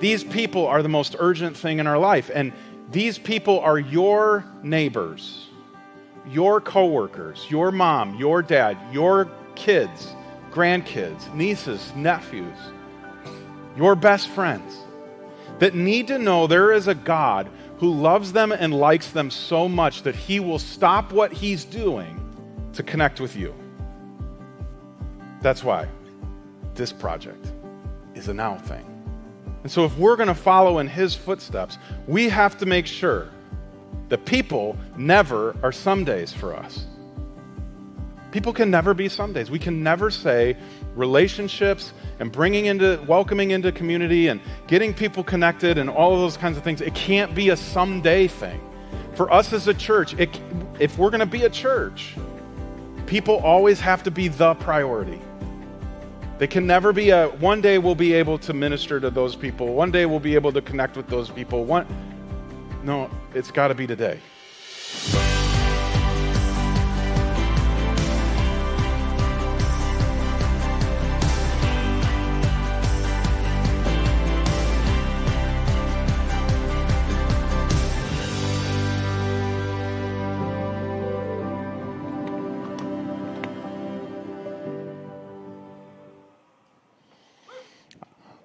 These people are the most urgent thing in our life. And these people are your neighbors, your coworkers, your mom, your dad, your kids, grandkids, nieces, nephews, your best friends that need to know there is a God who loves them and likes them so much that he will stop what he's doing to connect with you. That's why this project is a now thing. And so if we're going to follow in his footsteps, we have to make sure that people never are somedays for us. People can never be somedays. We can never say relationships and welcoming into community and getting people connected and all of those kinds of things. It can't be a someday thing. For us as a church, if we're going to be a church, people always have to be the priority. They can never be one day we'll be able to minister to those people. One day we'll be able to connect with those people. No, it's got to be today.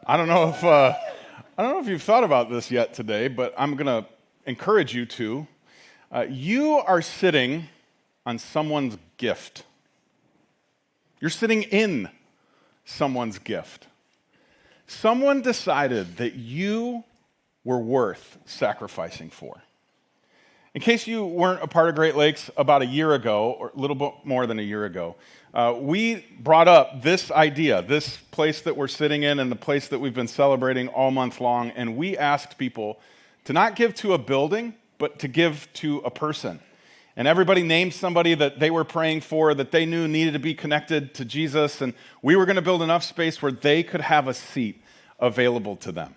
I don't know if you've thought about this yet today, but I'm going to encourage you to. You are sitting on someone's gift. You're sitting in someone's gift. Someone decided that you were worth sacrificing for. In case you weren't a part of Great Lakes about a year ago, or a little bit more than a year ago, we brought up this idea, this place that we're sitting in and the place that we've been celebrating all month long, and we asked people to not give to a building, but to give to a person. And everybody named somebody that they were praying for, that they knew needed to be connected to Jesus, and we were going to build enough space where they could have a seat available to them.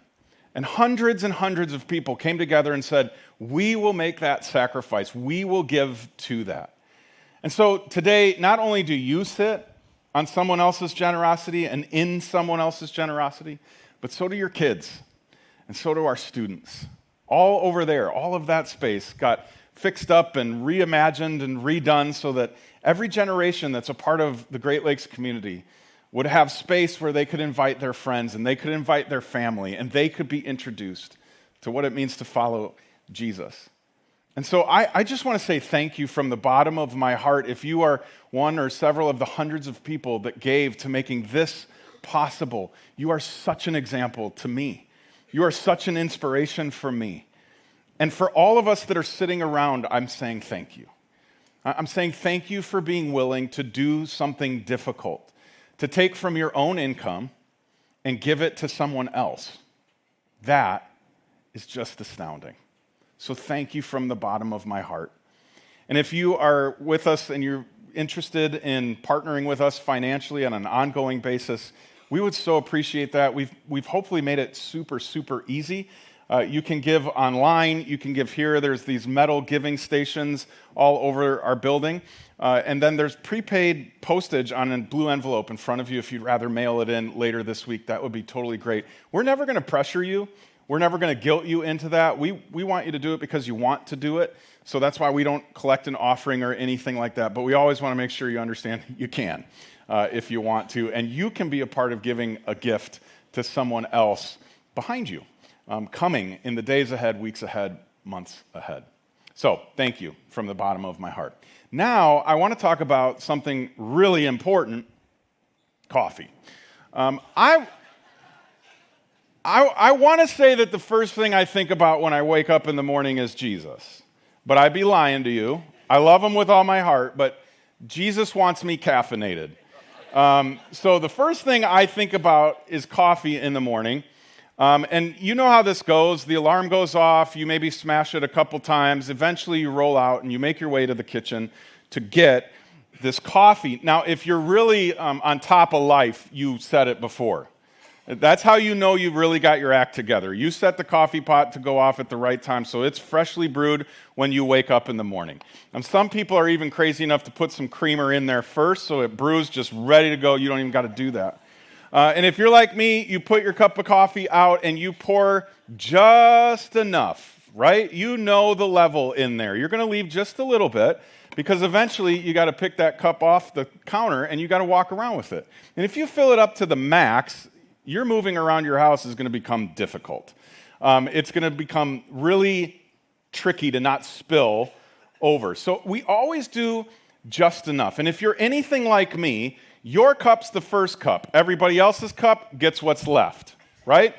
And hundreds of people came together and said, we will make that sacrifice. We will give to that. And so today, not only do you sit on someone else's generosity and in someone else's generosity, but so do your kids, and so do our students. All over there, all of that space got fixed up and reimagined and redone so that every generation that's a part of the Great Lakes community would have space where they could invite their friends and they could invite their family and they could be introduced to what it means to follow Jesus. And so I just want to say thank you from the bottom of my heart if you are one or several of the hundreds of people that gave to making this possible. You are such an example to me. You are such an inspiration for me. And for all of us that are sitting around, I'm saying thank you. I'm saying thank you for being willing to do something difficult, to take from your own income and give it to someone else. That is just astounding. So thank you from the bottom of my heart. And if you are with us and you're interested in partnering with us financially on an ongoing basis, we would so appreciate that. We've hopefully made it super easy. You can give online, you can give here. There's these metal giving stations all over our building. And then there's prepaid postage on a blue envelope in front of you if you'd rather mail it in later this week. That would be totally great. We're never going to pressure you. We're never going to guilt you into that. We want you to do it because you want to do it. So that's why we don't collect an offering or anything like that. But we always want to make sure you understand you can if you want to. And you can be a part of giving a gift to someone else behind you, coming in the days ahead, weeks ahead, months ahead. So thank you from the bottom of my heart. Now, I want to talk about something really important, coffee. I want to say that the first thing I think about when I wake up in the morning is Jesus. But I'd be lying to you. I love him with all my heart, but Jesus wants me caffeinated. So the first thing I think about is coffee in the morning. And you know how this goes. The alarm goes off. You maybe smash it a couple times. Eventually you roll out and you make your way to the kitchen to get this coffee. Now, if you're really on top of life, you said it before. That's how you know you've really got your act together. You set the coffee pot to go off at the right time, so it's freshly brewed when you wake up in the morning. And some people are even crazy enough to put some creamer in there first, so it brews just ready to go. You don't even got to do that. And if you're like me, you put your cup of coffee out and you pour just enough, right? You know the level in there. You're going to leave just a little bit because eventually you got to pick that cup off the counter and you got to walk around with it. And if you fill it up to the max, your moving around your house is going to become difficult. It's going to become really tricky to not spill over. So we always do just enough. And if you're anything like me, your cup's the first cup. Everybody else's cup gets what's left, right?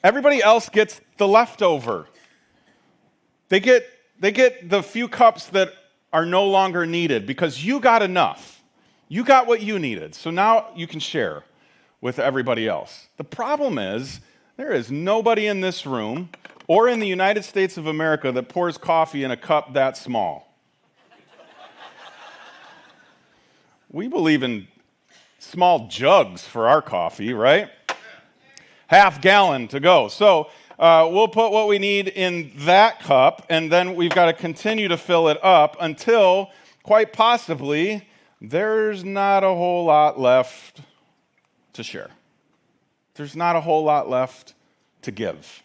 Everybody else gets the leftover. They get the few cups that are no longer needed because you got enough. You got what you needed. So now you can share with everybody else. The problem is there is nobody in this room or in the United States of America that pours coffee in a cup that small. We believe in small jugs for our coffee, right? Half gallon to go. So we'll put what we need in that cup, and then we've got to continue to fill it up until, quite possibly, there's not a whole lot left to share. There's not a whole lot left to give.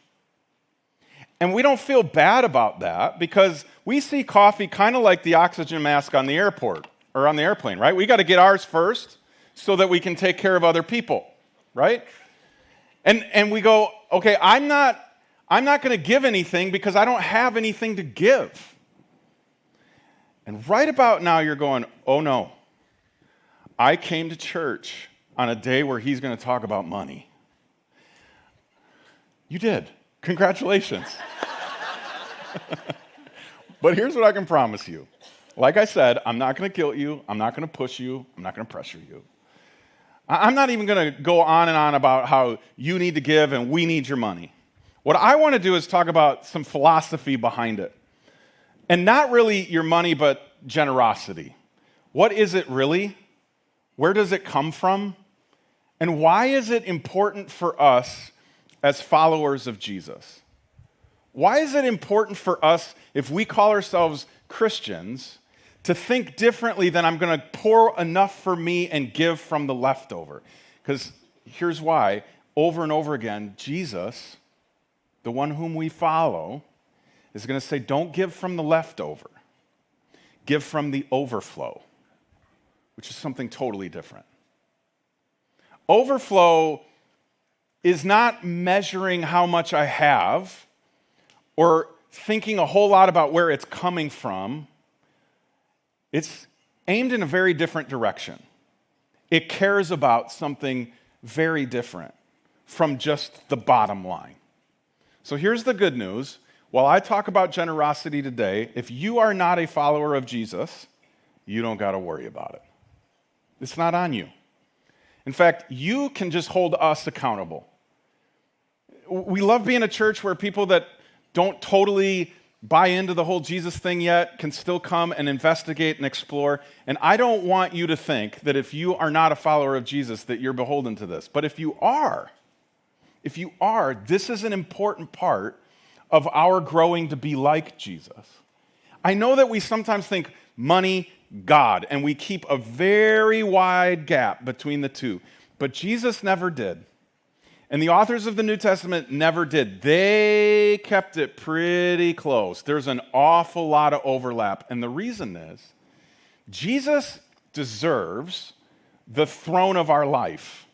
And we don't feel bad about that because we see coffee kind of like the oxygen mask on the airport. Or on the airplane, right? We got to get ours first so that we can take care of other people, right? And we go, okay, I'm not going to give anything because I don't have anything to give. And right about now you're going, oh no, I came to church on a day where he's going to talk about money. You did. Congratulations. But here's what I can promise you. Like I said, I'm not going to guilt you. I'm not going to push you. I'm not going to pressure you. I'm not even going to go on and on about how you need to give and we need your money. What I want to do is talk about some philosophy behind it. And not really your money, but generosity. What is it really? Where does it come from? And why is it important for us as followers of Jesus? Why is it important for us, if we call ourselves Christians, to think differently than I'm going to pour enough for me and give from the leftover? Because here's why. Over and over again, Jesus, the one whom we follow, is going to say, don't give from the leftover. Give from the overflow, which is something totally different. Overflow is not measuring how much I have or thinking a whole lot about where it's coming from. It's aimed in a very different direction. It cares about something very different from just the bottom line. So here's the good news. While I talk about generosity today, if you are not a follower of Jesus, you don't got to worry about it. It's not on you. In fact, you can just hold us accountable. We love being a church where people that don't totally buy into the whole Jesus thing yet can still come and investigate and explore. And I don't want you to think that if you are not a follower of Jesus that you're beholden to this. But if you are, this is an important part of our growing to be like Jesus. I know that we sometimes think money, God, and we keep a very wide gap between the two. But Jesus never did. And the authors of the New Testament never did. They kept it pretty close. There's an awful lot of overlap. And the reason is, Jesus deserves the throne of our life.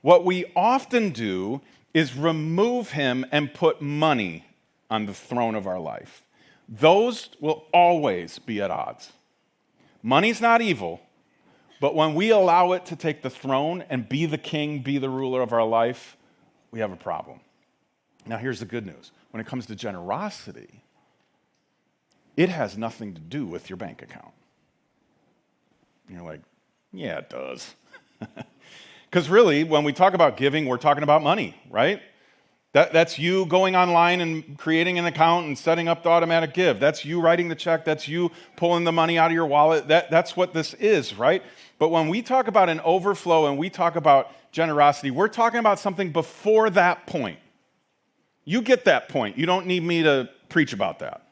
What we often do is remove him and put money on the throne of our life. Those will always be at odds. Money's not evil, but when we allow it to take the throne and be the king, be the ruler of our life, we have a problem. Now, here's the good news. When it comes to generosity, it has nothing to do with your bank account. And you're like, yeah, it does. Because really, when we talk about giving, we're talking about money, right? That's you going online and creating an account and setting up the automatic give. That's you writing the check. That's you pulling the money out of your wallet. That's what this is, right? But when we talk about an overflow and we talk about generosity, we're talking about something before that point. You get that point. You don't need me to preach about that.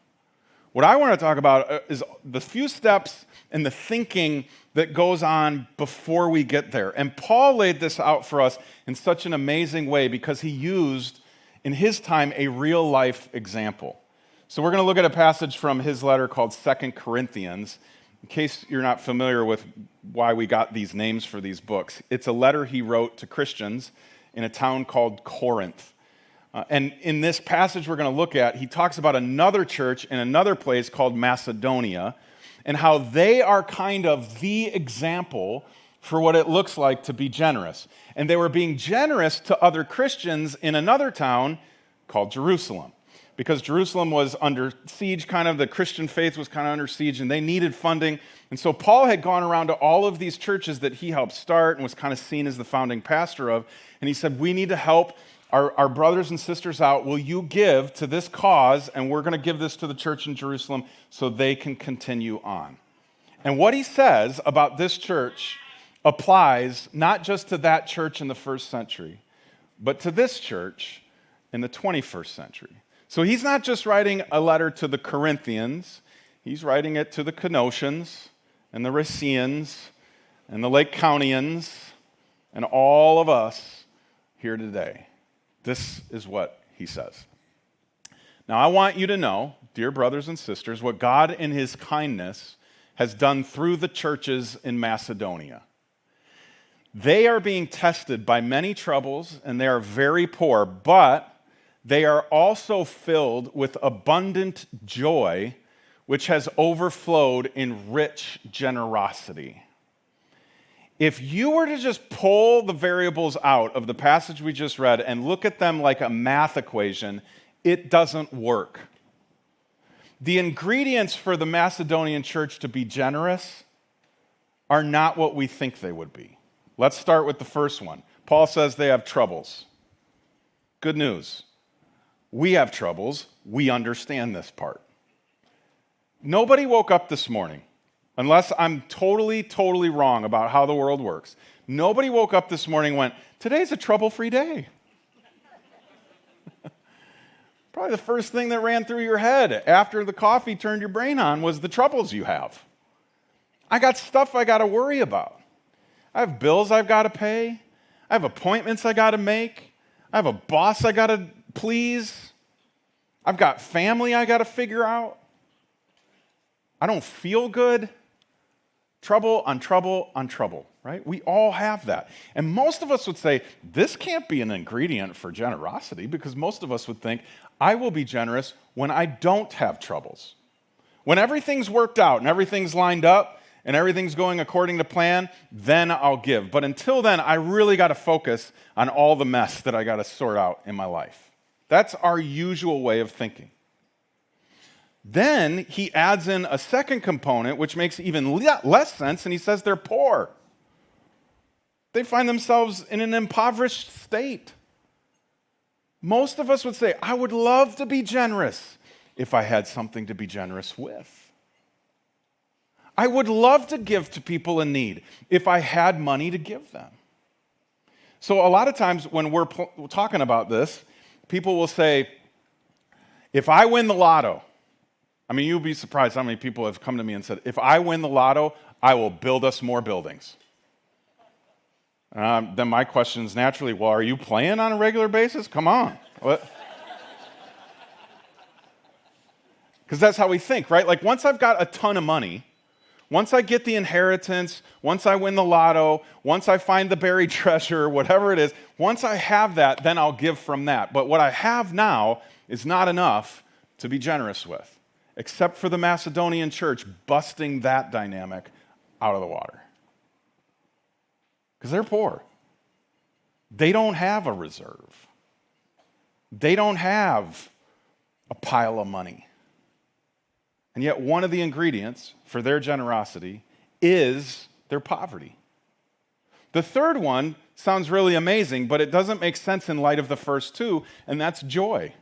What I want to talk about is the few steps and the thinking that goes on before we get there. And Paul laid this out for us in such an amazing way because he used, in his time, a real-life example. So we're going to look at a passage from his letter called 2 Corinthians. In case you're not familiar with why we got these names for these books, it's a letter he wrote to Christians in a town called Corinth. And in this passage we're going to look at, he talks about another church in another place called Macedonia and how they are kind of the example for what it looks like to be generous. And they were being generous to other Christians in another town called Jerusalem. Because Jerusalem was under siege, kind of the Christian faith was kind of under siege, and they needed funding. And so Paul had gone around to all of these churches that he helped start and was kind of seen as the founding pastor of. And he said, we need to help our brothers and sisters out. Will you give to this cause? And we're going to give this to the church in Jerusalem so they can continue on. And what he says about this church applies not just to that church in the first century, but to this church in the 21st century. So he's not just writing a letter to the Corinthians, he's writing it to the Canossians and the Rhaetians and the Lake Countians and all of us here today. This is what he says. Now I want you to know, dear brothers and sisters, what God in his kindness has done through the churches in Macedonia. They are being tested by many troubles and they are very poor, but they are also filled with abundant joy, which has overflowed in rich generosity. If you were to just pull the variables out of the passage we just read and look at them like a math equation, it doesn't work. The ingredients for the Macedonian church to be generous are not what we think they would be. Let's start with the first one. Paul says they have troubles. Good news. We have troubles. We understand this part. Nobody woke up this morning, unless I'm totally wrong about how the world works. Nobody woke up this morning and went, today's a trouble-free day. Probably the first thing that ran through your head after the coffee turned your brain on was the troubles you have. I got stuff I got to worry about. I have bills I've got to pay. I have appointments I got to make. I have a boss I got to please. I've got family I got to figure out. I don't feel good. Trouble on trouble on trouble, right? We all have that. And most of us would say, this can't be an ingredient for generosity because most of us would think, I will be generous when I don't have troubles. When everything's worked out and everything's lined up and everything's going according to plan, then I'll give. But until then, I really got to focus on all the mess that I got to sort out in my life. That's our usual way of thinking. Then he adds in a second component, which makes even less sense, and he says they're poor. They find themselves in an impoverished state. Most of us would say, I would love to be generous if I had something to be generous with. I would love to give to people in need if I had money to give them. So a lot of times when we're talking about this, people will say, if I win the lotto, I mean, you'll be surprised how many people have come to me and said, if I win the lotto, I will build us more buildings. Then my question is naturally, well, are you playing on a regular basis? Come on. Because that's how we think, right? Like once I've got a ton of money, once I get the inheritance, once I win the lotto, once I find the buried treasure, whatever it is, once I have that, then I'll give from that. But what I have now is not enough to be generous with, except for the Macedonian church busting that dynamic out of the water. Because they're poor. They don't have a reserve. They don't have a pile of money. And yet one of the ingredients for their generosity is their poverty. The third one sounds really amazing, but it doesn't make sense in light of the first two, and that's joy.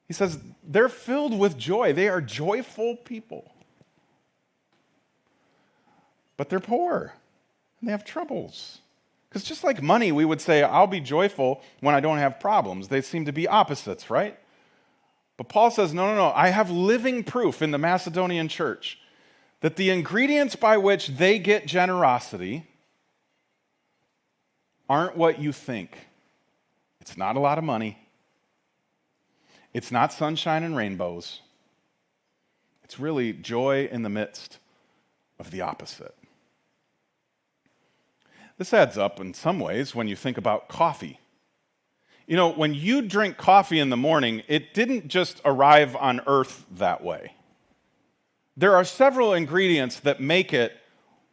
He says they're filled with joy. They are joyful people. But they're poor, and they have troubles. Because just like money, we would say, I'll be joyful when I don't have problems. They seem to be opposites, right? But Paul says, no. I have living proof in the Macedonian church that the ingredients by which they get generosity aren't what you think. It's not a lot of money. It's not sunshine and rainbows. It's really joy in the midst of the opposite. This adds up in some ways when you think about coffee. You know, when you drink coffee in the morning, it didn't just arrive on earth that way. There are several ingredients that make it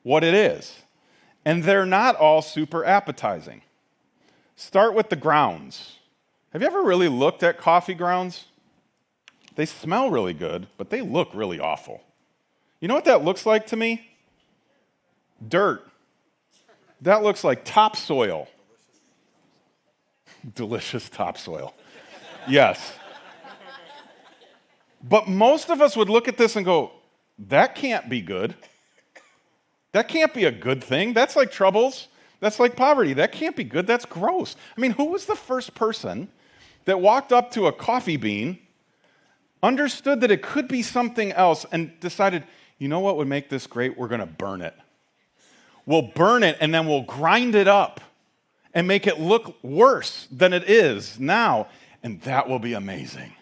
what it is, and they're not all super appetizing. Start with the grounds. Have you ever really looked at coffee grounds? They smell really good, but they look really awful. You know what that looks like to me? Dirt. That looks like topsoil. Delicious topsoil. Yes. But most of us would look at this and go, that can't be good. That can't be a good thing. That's like troubles. That's like poverty. That can't be good. That's gross. I mean, who was the first person that walked up to a coffee bean, understood that it could be something else, and decided, you know what would make this great? We're going to burn it. We'll burn it, and then we'll grind it up and make it look worse than it is now, and that will be amazing.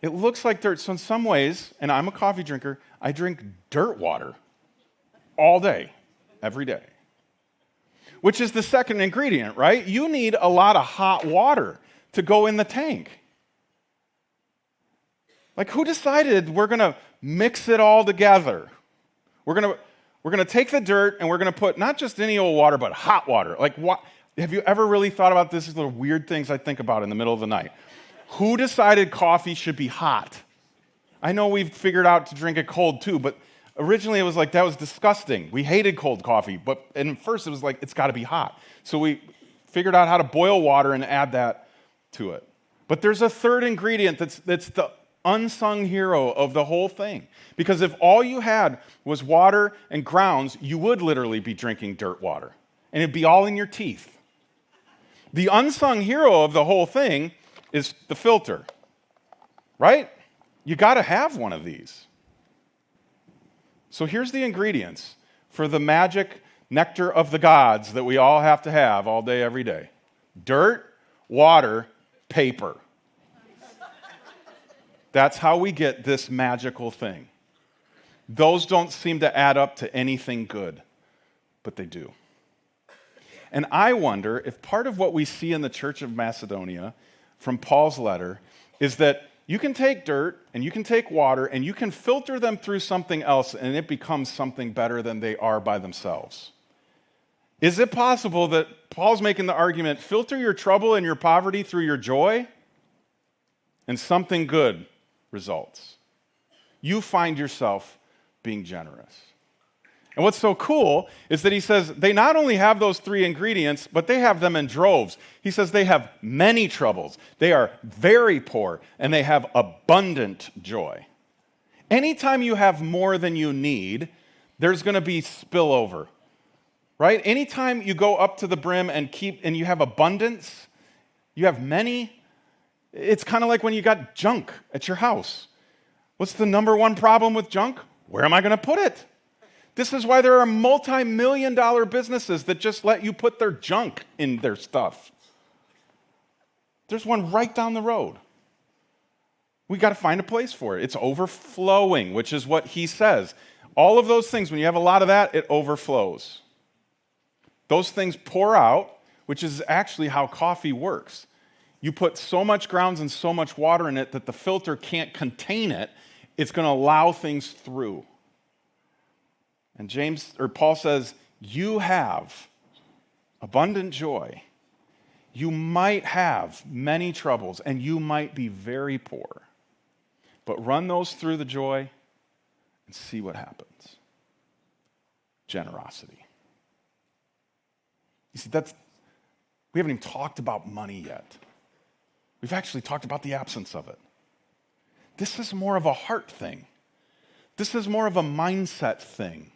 It looks like dirt. So in some ways, and I'm a coffee drinker, I drink dirt water all day, every day. Which is the second ingredient, right? You need a lot of hot water to go in the tank. Like, who decided we're going to mix it all together? We're going to take the dirt and we're going to put not just any old water, but hot water. Like, what? Have you ever really thought about this? These are the weird things I think about in the middle of the night. Who decided coffee should be hot? I know we've figured out to drink it cold too, but originally it was like, that was disgusting. We hated cold coffee, and first it was like, it's got to be hot. So we figured out how to boil water and add that to it. But there's a third ingredient that's the unsung hero of the whole thing. Because if all you had was water and grounds, you would literally be drinking dirt water. And it'd be all in your teeth. The unsung hero of the whole thing is the filter. Right? You got to have one of these. So here's the ingredients for the magic nectar of the gods that we all have to have all day, every day. Dirt, water, paper. That's how we get this magical thing. Those don't seem to add up to anything good, but they do. And I wonder if part of what we see in the Church of Macedonia from Paul's letter is that you can take dirt and you can take water and you can filter them through something else and it becomes something better than they are by themselves. Is it possible that Paul's making the argument, filter your trouble and your poverty through your joy and something good results? You find yourself being generous. And what's so cool is that he says they not only have those three ingredients, but they have them in droves. He says they have many troubles. They are very poor, and they have abundant joy. Anytime you have more than you need, there's going to be spillover, right? Anytime you go up to the brim and you have abundance, you have many, it's kind of like when you got junk at your house. What's the number one problem with junk? Where am I going to put it? This is why there are multi-million-dollar businesses that just let you put their junk in their stuff. There's one right down the road. We got to find a place for it. It's overflowing, which is what he says. All of those things, when you have a lot of that, it overflows. Those things pour out, which is actually how coffee works. You put so much grounds and so much water in it that the filter can't contain it. It's going to allow things through. And Paul says, you have abundant joy. You might have many troubles, and you might be very poor. But run those through the joy and see what happens. Generosity. You see, we haven't even talked about money yet. We've actually talked about the absence of it. This is more of a heart thing. This is more of a mindset thing.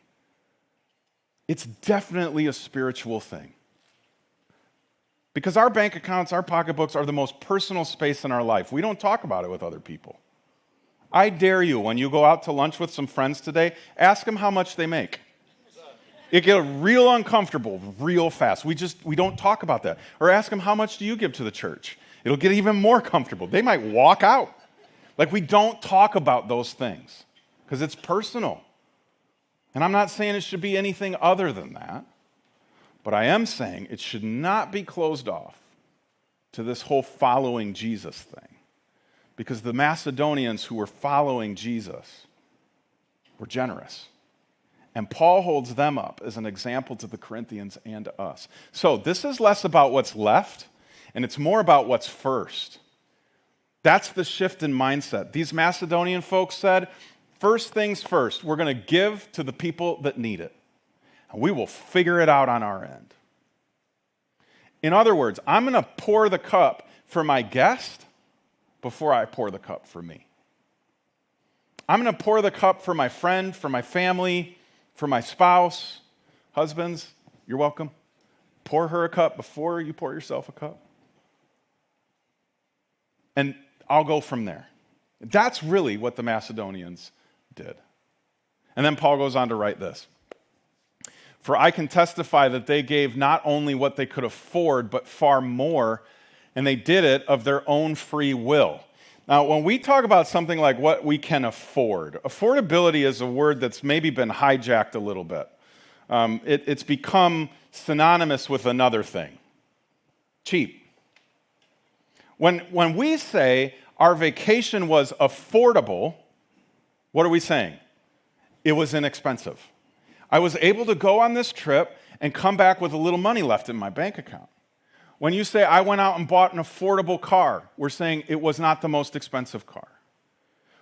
It's definitely a spiritual thing. Because our bank accounts, our pocketbooks are the most personal space in our life. We don't talk about it with other people. I dare you, when you go out to lunch with some friends today, ask them how much they make. It gets real uncomfortable real fast. We don't talk about that. Or ask them, how much do you give to the church? It'll get even more comfortable. They might walk out. Like, we don't talk about those things because it's personal. And I'm not saying it should be anything other than that, but I am saying it should not be closed off to this whole following Jesus thing. Because the Macedonians who were following Jesus were generous. And Paul holds them up as an example to the Corinthians and to us. So this is less about what's left, and it's more about what's first. That's the shift in mindset. These Macedonian folks said, first things first, we're going to give to the people that need it. And we will figure it out on our end. In other words, I'm going to pour the cup for my guest before I pour the cup for me. I'm going to pour the cup for my friend, for my family, for my spouse. Husbands, you're welcome. Pour her a cup before you pour yourself a cup. And I'll go from there. That's really what the Macedonians did. And then Paul goes on to write this. For I can testify that they gave not only what they could afford, but far more, and they did it of their own free will. Now, when we talk about something like what we can afford, affordability is a word that's maybe been hijacked a little bit. It's become synonymous with another thing, cheap. When we say our vacation was affordable, what are we saying? It was inexpensive. I was able to go on this trip and come back with a little money left in my bank account. When you say, I went out and bought an affordable car, we're saying it was not the most expensive car.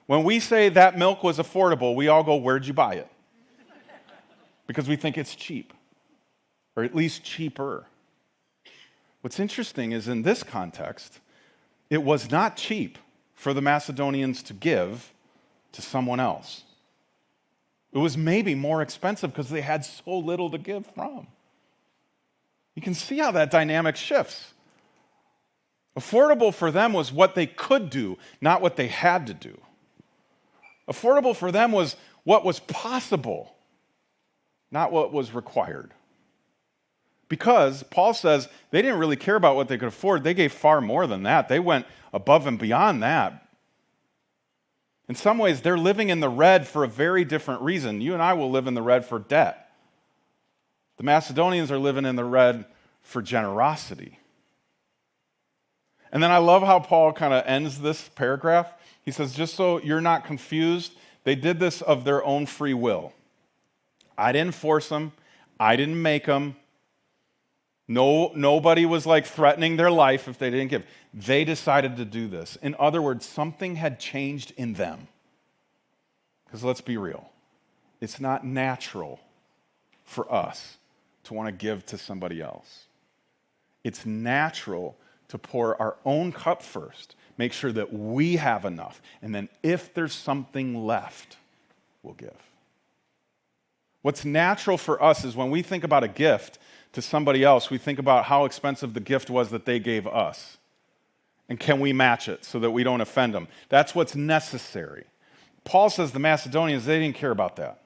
When we say that milk was affordable, we all go, where'd you buy it? Because we think it's cheap, or at least cheaper. What's interesting is in this context, it was not cheap for the Macedonians to give to someone else. It was maybe more expensive because they had so little to give from. You can see how that dynamic shifts. Affordable for them was what they could do, not what they had to do. Affordable for them was what was possible, not what was required. Because Paul says they didn't really care about what they could afford. They gave far more than that. They went above and beyond that. In some ways, they're living in the red for a very different reason. You and I will live in the red for debt. The Macedonians are living in the red for generosity. And then I love how Paul kind of ends this paragraph. He says, just so you're not confused, they did this of their own free will. I didn't force them. I didn't make them. Nobody was like threatening their life if they didn't give. They decided to do this. In other words, something had changed in them. Because let's be real. It's not natural for us to want to give to somebody else. It's natural to pour our own cup first, make sure that we have enough, and then if there's something left, we'll give. What's natural for us is when we think about a gift to somebody else, we think about how expensive the gift was that they gave us. And can we match it so that we don't offend them? That's what's necessary. Paul says the Macedonians, they didn't care about that.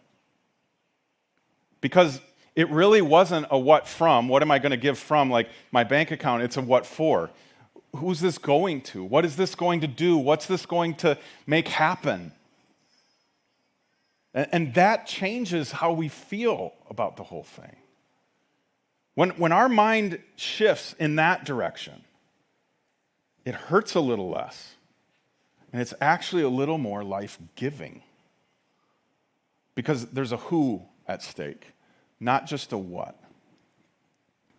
Because it really wasn't a what from, what am I going to give from, like my bank account, it's a what for. Who's this going to? What is this going to do? What's this going to make happen? And that changes how we feel about the whole thing. When our mind shifts in that direction, it hurts a little less. And it's actually a little more life-giving. Because there's a who at stake, not just a what.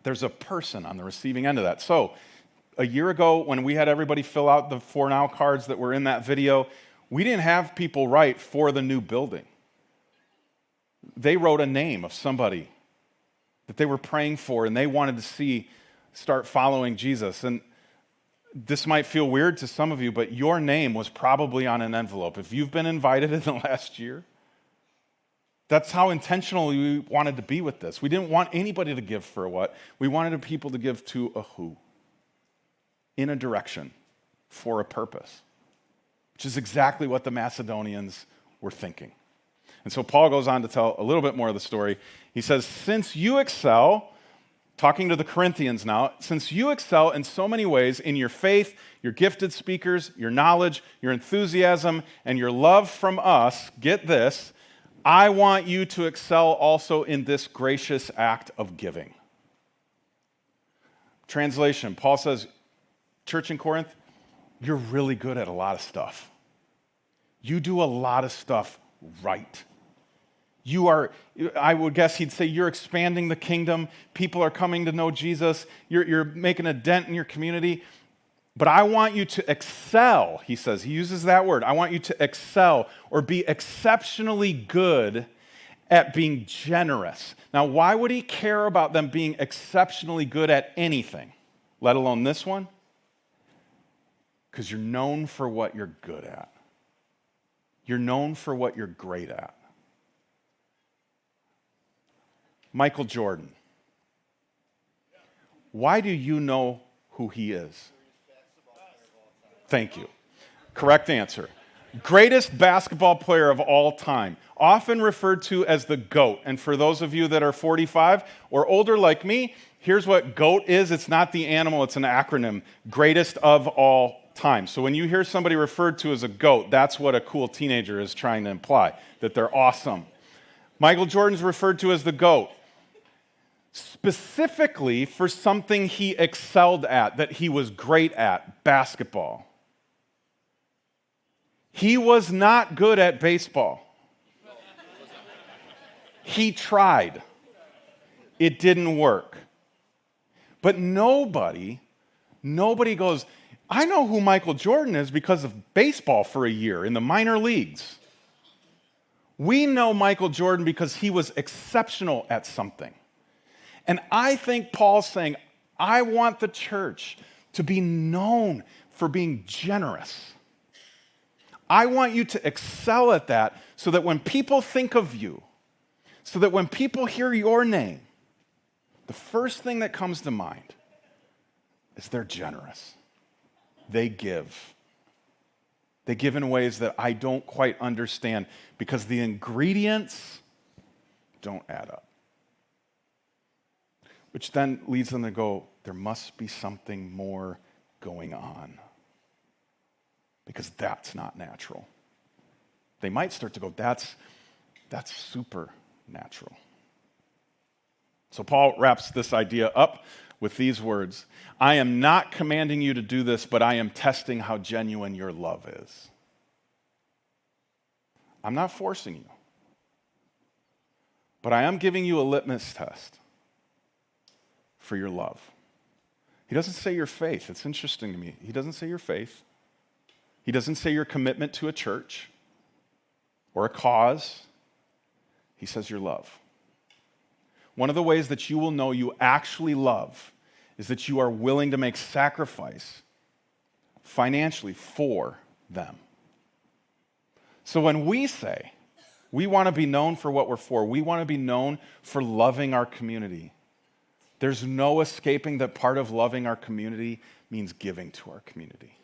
There's a person on the receiving end of that. So, a year ago, when we had everybody fill out the For Now cards that were in that video, we didn't have people write for the new building. They wrote a name of somebody that they were praying for and they wanted to see start following Jesus. And this might feel weird to some of you, but your name was probably on an envelope. If you've been invited in the last year, that's how intentional we wanted to be with this. We didn't want anybody to give for a what. We wanted people to give to a who, in a direction, for a purpose. which is exactly what the Macedonians were thinking. And so Paul goes on to tell a little bit more of the story. He says, since you excel, talking to the Corinthians now, since you excel in so many ways in your faith, your gifted speakers, your knowledge, your enthusiasm, and your love from us, get this, I want you to excel also in this gracious act of giving. Translation, Paul says, church in Corinth, you're really good at a lot of stuff. You do a lot of stuff right. You are, I would guess he'd say, you're expanding the kingdom. People are coming to know Jesus. You're making a dent in your community. But I want you to excel, he says. He uses that word. I want you to excel or be exceptionally good at being generous. Now, why would he care about them being exceptionally good at anything, let alone this one? Because you're known for what you're good at. You're known for what you're great at. Michael Jordan. Why do you know who he is? Thank you. Correct answer. Greatest basketball player of all time, often referred to as the GOAT. And for those of you that are 45 or older like me, here's what GOAT is. It's not the animal, it's an acronym. Greatest of all time. So when you hear somebody referred to as a GOAT, that's what a cool teenager is trying to imply, that they're awesome. Michael Jordan's referred to as the GOAT, specifically for something he excelled at, that he was great at, basketball. He was not good at baseball. He tried. It didn't work. But nobody goes, I know who Michael Jordan is because of baseball for a year in the minor leagues. We know Michael Jordan because he was exceptional at something. And I think Paul's saying, I want the church to be known for being generous. I want you to excel at that so that when people think of you, so that when people hear your name, the first thing that comes to mind is they're generous. They give. They give in ways that I don't quite understand because the ingredients don't add up. Which then leads them to go, there must be something more going on. Because that's not natural. They might start to go, that's supernatural. So Paul wraps this idea up with these words. I am not commanding you to do this, but I am testing how genuine your love is. I'm not forcing you. But I am giving you a litmus test for your love. He doesn't say your faith. It's interesting to me. He doesn't say your faith. He doesn't say your commitment to a church or a cause. He says your love. One of the ways that you will know you actually love is that you are willing to make sacrifice financially for them. So when we say we want to be known for what we're for, we want to be known for loving our community, there's no escaping that part of loving our community means giving to our community.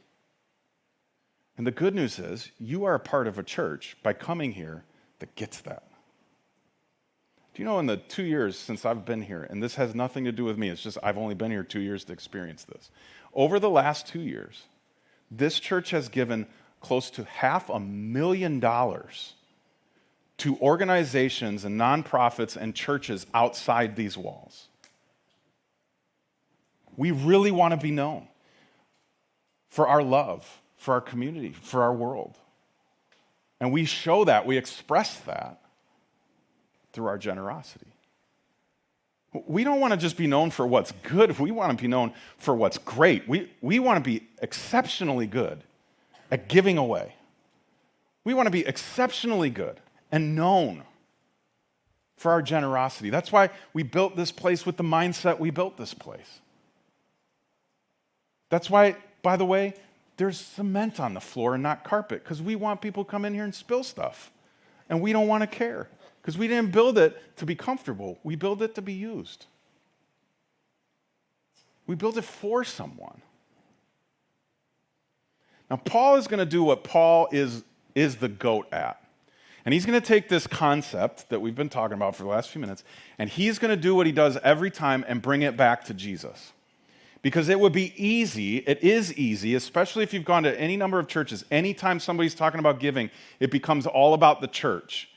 And the good news is, you are a part of a church by coming here that gets that. Do you know in the 2 years since I've been here, and this has nothing to do with me, it's just I've only been here 2 years to experience this. Over the last 2 years, this church has given close to $500,000 to organizations and nonprofits and churches outside these walls. We really want to be known for our love, for our community, for our world. And we show that, we express that through our generosity. We don't want to just be known for what's good. We want to be known for what's great. We want to be exceptionally good at giving away. We want to be exceptionally good and known for our generosity. That's why we built this place with the mindset we built this place. That's why, by the way, there's cement on the floor and not carpet, because we want people to come in here and spill stuff. And we don't want to care, because we didn't build it to be comfortable. We built it to be used. We built it for someone. Now, Paul is going to do what Paul is the GOAT at. And he's going to take this concept that we've been talking about for the last few minutes, and he's going to do what he does every time and bring it back to Jesus. Because it would be easy, it is easy, especially if you've gone to any number of churches, anytime somebody's talking about giving, it becomes all about the church.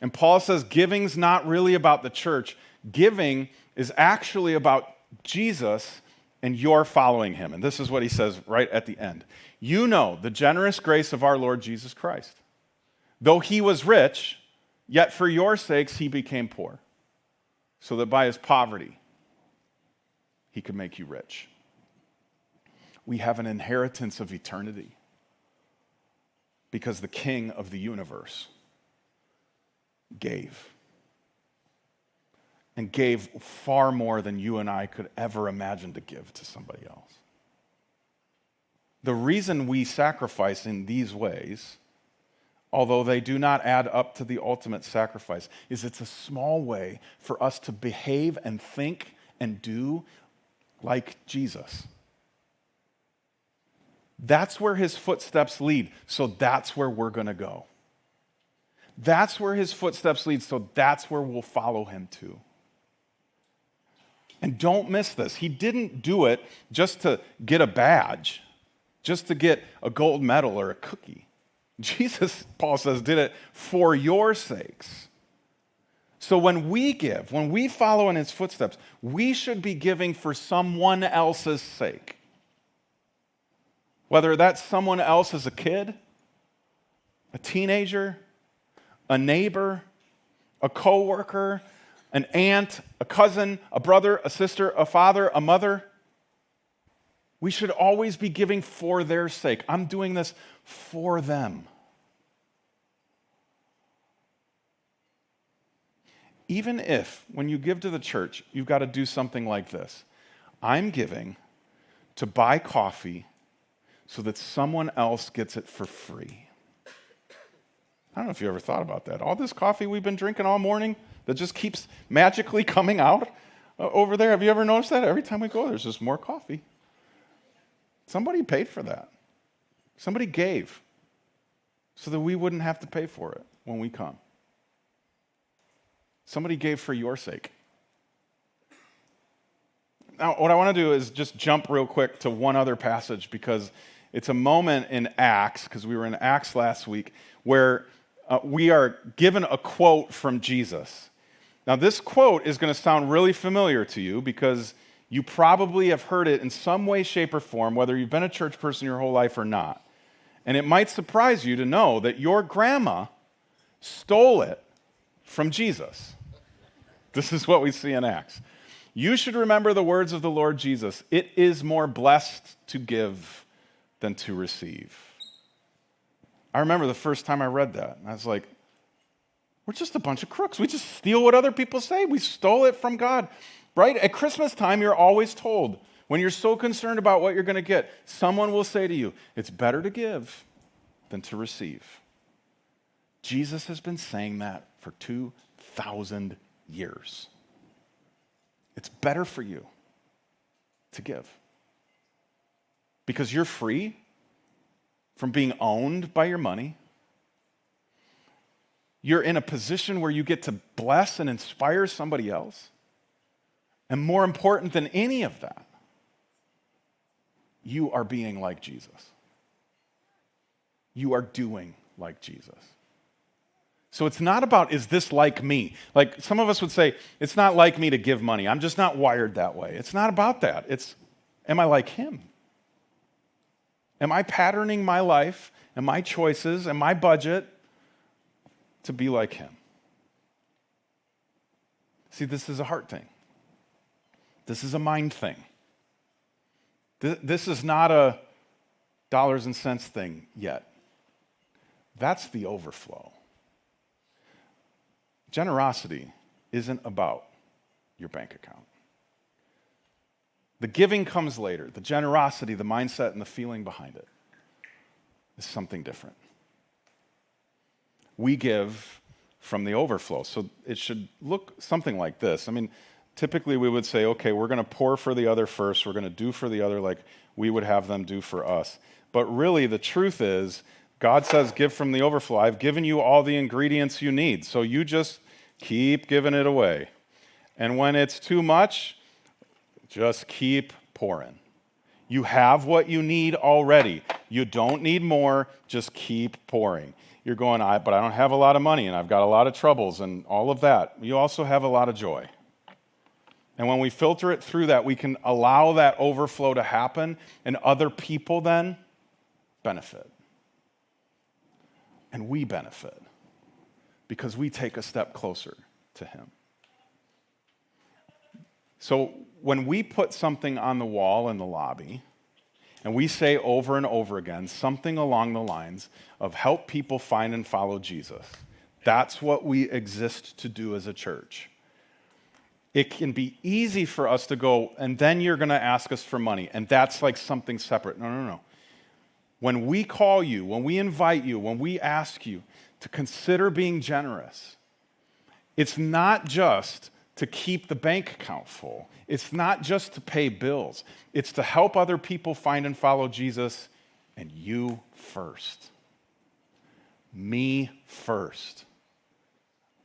And Paul says giving's not really about the church. Giving is actually about Jesus and you're following him. And this is what he says right at the end. You know the generous grace of our Lord Jesus Christ. Though he was rich, yet for your sakes he became poor, so that by his poverty he could make you rich. We have an inheritance of eternity because the King of the universe gave. And gave far more than you and I could ever imagine to give to somebody else. The reason we sacrifice in these ways, although they do not add up to the ultimate sacrifice, is it's a small way for us to behave and think and do like Jesus. That's where his footsteps lead, so that's where we're going to go. That's where his footsteps lead, so that's where we'll follow him to. And don't miss this. He didn't do it just to get a badge, just to get a gold medal or a cookie. Jesus, Paul says, did it for your sakes. So when we give, when we follow in his footsteps, we should be giving for someone else's sake. Whether that someone else is a kid, a teenager, a neighbor, a coworker, an aunt, a cousin, a brother, a sister, a father, a mother. We should always be giving for their sake. I'm doing this for them. Even if, when you give to the church, you've got to do something like this. I'm giving to buy coffee so that someone else gets it for free. I don't know if you ever thought about that. All this coffee we've been drinking all morning that just keeps magically coming out over there. Have you ever noticed that? Every time we go, there's just more coffee. Somebody paid for that. Somebody gave so that we wouldn't have to pay for it when we come. Somebody gave for your sake. Now, what I want to do is just jump real quick to one other passage because it's a moment in Acts, because we were in Acts last week, where we are given a quote from Jesus. Now, this quote is going to sound really familiar to you because you probably have heard it in some way, shape, or form, whether you've been a church person your whole life or not. And it might surprise you to know that your grandma stole it from Jesus. This is what we see in Acts. You should remember the words of the Lord Jesus. It is more blessed to give than to receive. I remember the first time I read that, and I was like, we're just a bunch of crooks. We just steal what other people say. We stole it from God, right? At Christmas time, you're always told, when you're so concerned about what you're going to get, someone will say to you, it's better to give than to receive. Jesus has been saying that for 2,000 years. It's better for you to give because you're free from being owned by your money. You're in a position where you get to bless and inspire somebody else. And more important than any of that, you are being like Jesus. You are doing like Jesus. So it's not about, is this like me? Like some of us would say, it's not like me to give money. I'm just not wired that way. It's not about that. It's, am I like him? Am I patterning my life and my choices and my budget to be like him? See, this is a heart thing. This is a mind thing. This is not a dollars and cents thing yet. That's the overflow. Generosity isn't about your bank account. The giving comes later. The generosity, the mindset, and the feeling behind it is something different. We give from the overflow. So it should look something like this. I mean, typically we would say, okay, we're going to pour for the other first. We're going to do for the other like we would have them do for us. But really, the truth is, God says, give from the overflow. I've given you all the ingredients you need. So you just keep giving it away. And when it's too much, just keep pouring. You have what you need already. You don't need more. Just keep pouring. You're going, but I don't have a lot of money, and I've got a lot of troubles, and all of that. You also have a lot of joy. And when we filter it through that, we can allow that overflow to happen, and other people then benefit. And we benefit because we take a step closer to Him. So when we put something on the wall in the lobby, and we say over and over again something along the lines of help people find and follow Jesus, that's what we exist to do as a church. It can be easy for us to go, and then you're going to ask us for money, and that's like something separate. No. When we call you, when we invite you, when we ask you to consider being generous, it's not just to keep the bank account full. It's not just to pay bills. It's to help other people find and follow Jesus, and you first. Me first.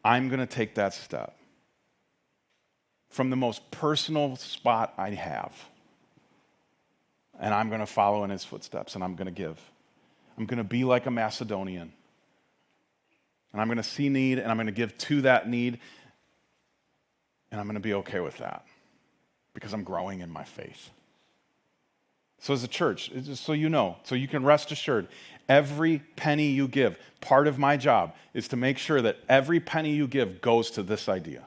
I'm going to take that step from the most personal spot I have. And I'm going to follow in His footsteps, and I'm going to give. I'm going to be like a Macedonian. And I'm going to see need, and I'm going to give to that need, and I'm going to be okay with that because I'm growing in my faith. So as a church, just so you know, so you can rest assured, every penny you give, part of my job is to make sure that every penny you give goes to this idea.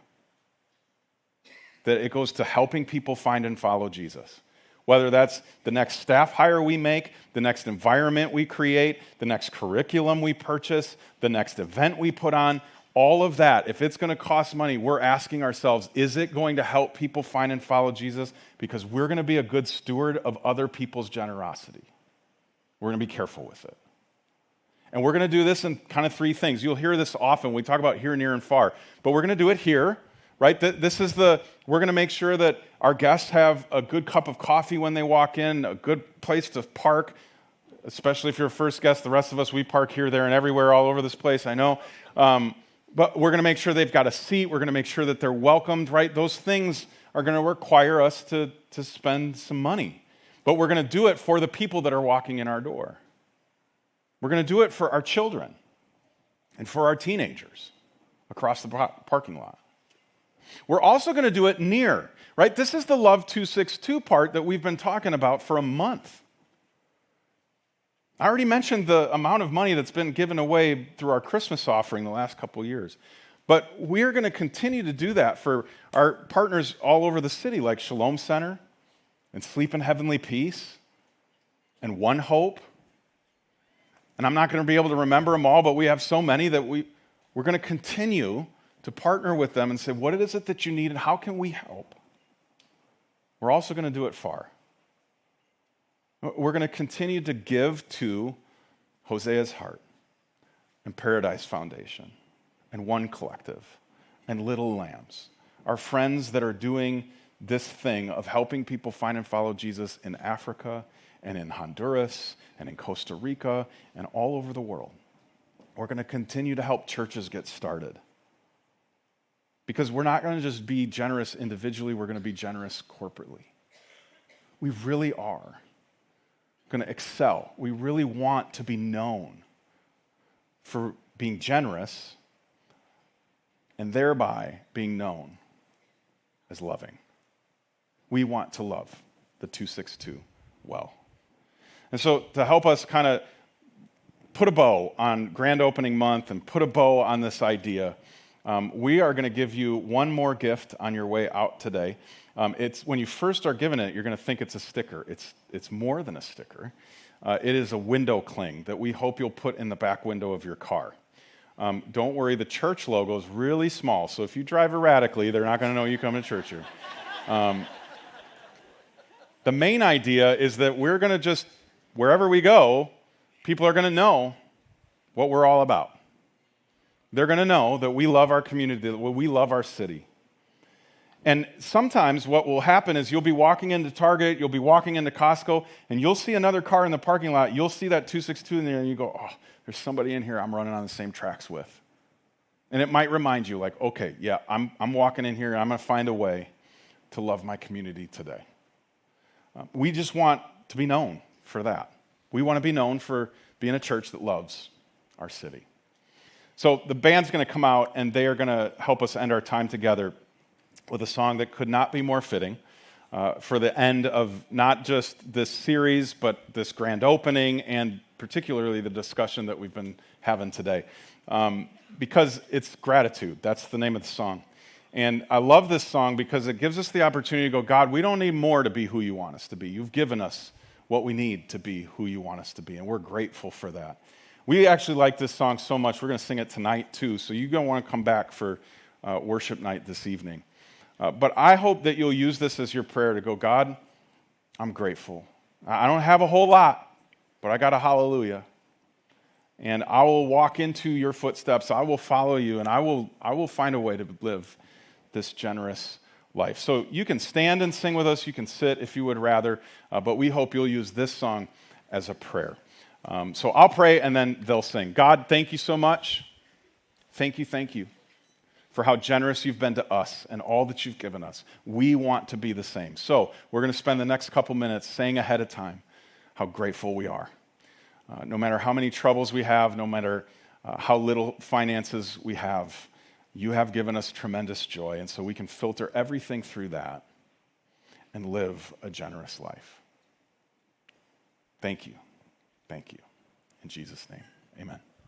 That it goes to helping people find and follow Jesus. Whether that's the next staff hire we make, the next environment we create, the next curriculum we purchase, the next event we put on, all of that, if it's going to cost money, we're asking ourselves, is it going to help people find and follow Jesus? Because we're going to be a good steward of other people's generosity. We're going to be careful with it. And we're going to do this in kind of three things. You'll hear this often. We talk about here, near, and far. But we're going to do it here. Right? We're going to make sure that our guests have a good cup of coffee when they walk in, a good place to park, especially if you're a first guest. The rest of us, we park here, there, and everywhere, all over this place, I know. But we're going to make sure they've got a seat. We're going to make sure that they're welcomed, right? Those things are going to require us to spend some money. But we're going to do it for the people that are walking in our door. We're going to do it for our children and for our teenagers across the parking lot. We're also going to do it near, right? This is the Love 262 part that we've been talking about for a month. I already mentioned the amount of money that's been given away through our Christmas offering the last couple years. But we're going to continue to do that for our partners all over the city, like Shalom Center and Sleep in Heavenly Peace and One Hope. And I'm not going to be able to remember them all, but we have so many that we're going to continue to partner with them and say, what is it that you need and how can we help? We're also going to do it far. We're going to continue to give to Hosea's Heart and Paradise Foundation and One Collective and Little Lambs, our friends that are doing this thing of helping people find and follow Jesus in Africa and in Honduras and in Costa Rica and all over the world. We're going to continue to help churches get started. Because we're not going to just be generous individually, we're going to be generous corporately. We really are going to excel. We really want to be known for being generous and thereby being known as loving. We want to love the 262 well. And so to help us kind of put a bow on grand opening month and put a bow on this idea, we are going to give you one more gift on your way out today. It's when you first start giving it, you're going to think it's a sticker. It's more than a sticker. It is a window cling that we hope you'll put in the back window of your car. Don't worry, the church logo is really small, so if you drive erratically, they're not going to know you come to church here. The main idea is that we're going to just, wherever we go, people are going to know what we're all about. They're going to know that we love our community, that we love our city. And sometimes what will happen is you'll be walking into Target, you'll be walking into Costco, and you'll see another car in the parking lot. You'll see that 262 in there, and you go, oh, there's somebody in here I'm running on the same tracks with. And it might remind you, like, okay, yeah, I'm walking in here, and I'm going to find a way to love my community today. We just want to be known for that. We want to be known for being a church that loves our city. So the band's going to come out, and they are going to help us end our time together with a song that could not be more fitting for the end of not just this series, but this grand opening, and particularly the discussion that we've been having today. Because it's gratitude. That's the name of the song. And I love this song because it gives us the opportunity to go, God, we don't need more to be who you want us to be. You've given us what we need to be who you want us to be, and we're grateful for that. We actually like this song so much, we're going to sing it tonight too, so you're going to want to come back for worship night this evening. But I hope that you'll use this as your prayer to go, God, I'm grateful. I don't have a whole lot, but I got a hallelujah. And I will walk into your footsteps. I will follow you, and I will find a way to live this generous life. So you can stand and sing with us. You can sit if you would rather, but we hope you'll use this song as a prayer. So I'll pray, and then they'll sing. God, thank you so much. Thank you for how generous you've been to us and all that you've given us. We want to be the same. So we're going to spend the next couple minutes saying ahead of time how grateful we are. No matter how many troubles we have, no matter how little finances we have, you have given us tremendous joy, and so we can filter everything through that and live a generous life. Thank you. In Jesus' name, amen.